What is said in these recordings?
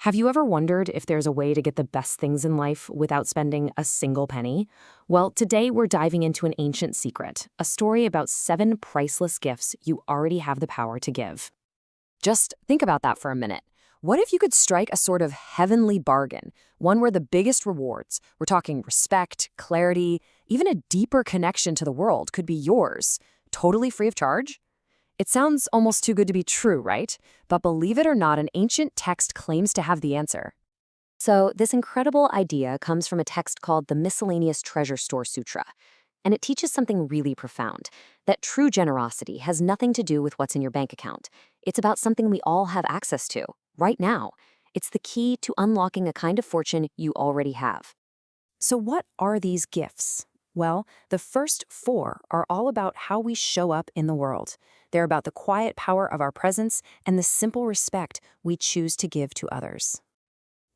Have you ever wondered if there's a way to get the best things in life without spending a single penny? Well, today we're diving into an ancient secret, a story about 7 priceless gifts you already have the power to give. Just think about that for a minute. What if you could strike a sort of heavenly bargain, one where the biggest rewards, we're talking respect, clarity, even a deeper connection to the world, could be yours, totally free of charge? It sounds almost too good to be true, right? But believe it or not, an ancient text claims to have the answer. So this incredible idea comes from a text called the Miscellaneous Treasure Store Sutra. And it teaches something really profound, that true generosity has nothing to do with what's in your bank account. It's about something we all have access to, right now. It's the key to unlocking a kind of fortune you already have. So what are these gifts? Well, the first 4 are all about how we show up in the world. They're about the quiet power of our presence and the simple respect we choose to give to others.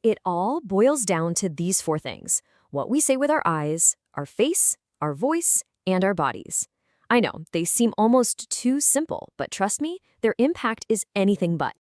It all boils down to these 4 things: what we say with our eyes, our face, our voice, and our bodies. I know, they seem almost too simple, but trust me, their impact is anything but.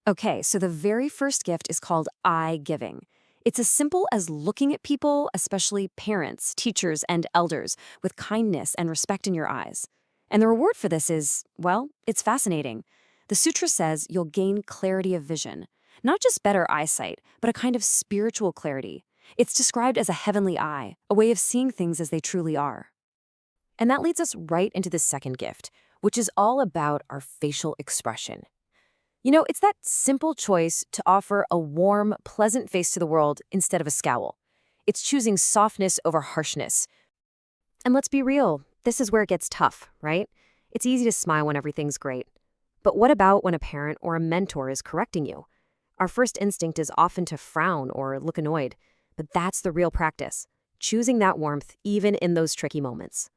Okay, so the very first gift is called eye-giving. It's as simple as looking at people, especially parents, teachers, and elders, with kindness and respect in your eyes. And the reward for this is, well, it's fascinating. The sutra says you'll gain clarity of vision. Not just better eyesight, but a kind of spiritual clarity. It's described as a heavenly eye, a way of seeing things as they truly are. And that leads us right into the second gift, which is all about our facial expression. You know, it's that simple choice to offer a warm, pleasant face to the world instead of a scowl. It's choosing softness over harshness. And let's be real, this is where it gets tough, right? It's easy to smile when everything's great. But what about when a parent or a mentor is correcting you? Our first instinct is often to frown or look annoyed, but that's the real practice, choosing that warmth even in those tricky moments.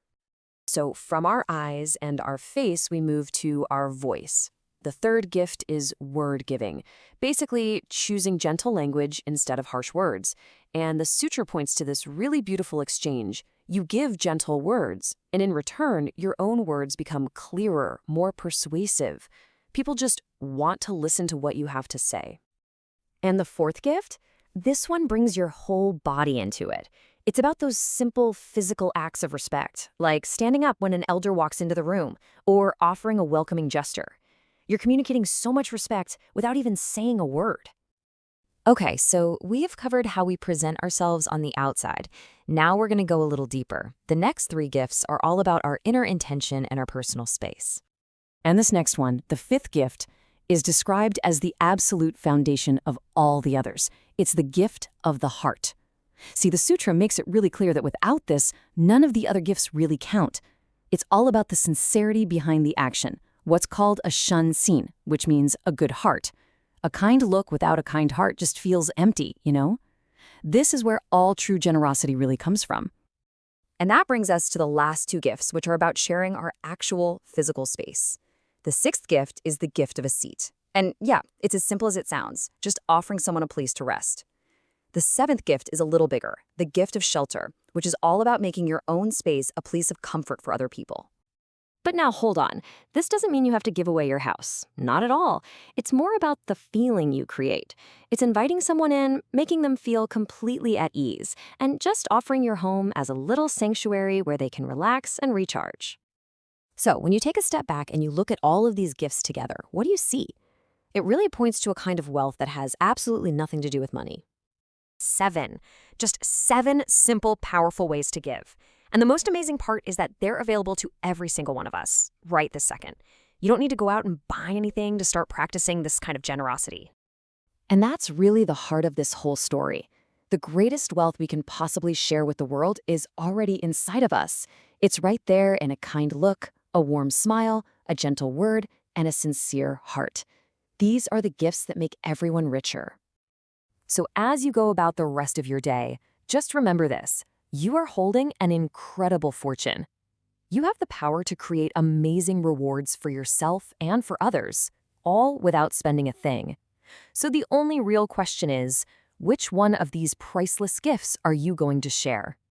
So from our eyes and our face, we move to our voice. The third gift is word giving, basically choosing gentle language instead of harsh words. And the sutra points to this really beautiful exchange. You give gentle words, and in return, your own words become clearer, more persuasive. People just want to listen to what you have to say. And the fourth gift? This one brings your whole body into it. It's about those simple physical acts of respect, like standing up when an elder walks into the room, or offering a welcoming gesture. You're communicating so much respect without even saying a word. Okay, so we have covered how we present ourselves on the outside. Now we're going to go a little deeper. The next 3 gifts are all about our inner intention and our personal space. And this next one, the 5th gift, is described as the absolute foundation of all the others. It's the gift of the heart. See, the sutra makes it really clear that without this, none of the other gifts really count. It's all about the sincerity behind the action. What's called a shun sin, which means a good heart. A kind look without a kind heart just feels empty, you know? This is where all true generosity really comes from. And that brings us to the last 2 gifts, which are about sharing our actual physical space. The 6th gift is the gift of a seat. And yeah, it's as simple as it sounds, just offering someone a place to rest. The 7th gift is a little bigger, the gift of shelter, which is all about making your own space a place of comfort for other people. But now hold on, this doesn't mean you have to give away your house. Not at all. It's more about the feeling you create. It's inviting someone in, making them feel completely at ease, and just offering your home as a little sanctuary where they can relax and recharge. So when you take a step back and you look at all of these gifts together, what do you see? It really points to a kind of wealth that has absolutely nothing to do with money. 7. Just 7 simple, powerful ways to give. And the most amazing part is that they're available to every single one of us, right this second. You don't need to go out and buy anything to start practicing this kind of generosity. And that's really the heart of this whole story. The greatest wealth we can possibly share with the world is already inside of us. It's right there in a kind look, a warm smile, a gentle word, and a sincere heart. These are the gifts that make everyone richer. So as you go about the rest of your day, just remember this. You are holding an incredible fortune. You have the power to create amazing rewards for yourself and for others, all without spending a thing. So the only real question is, which one of these priceless gifts are you going to share?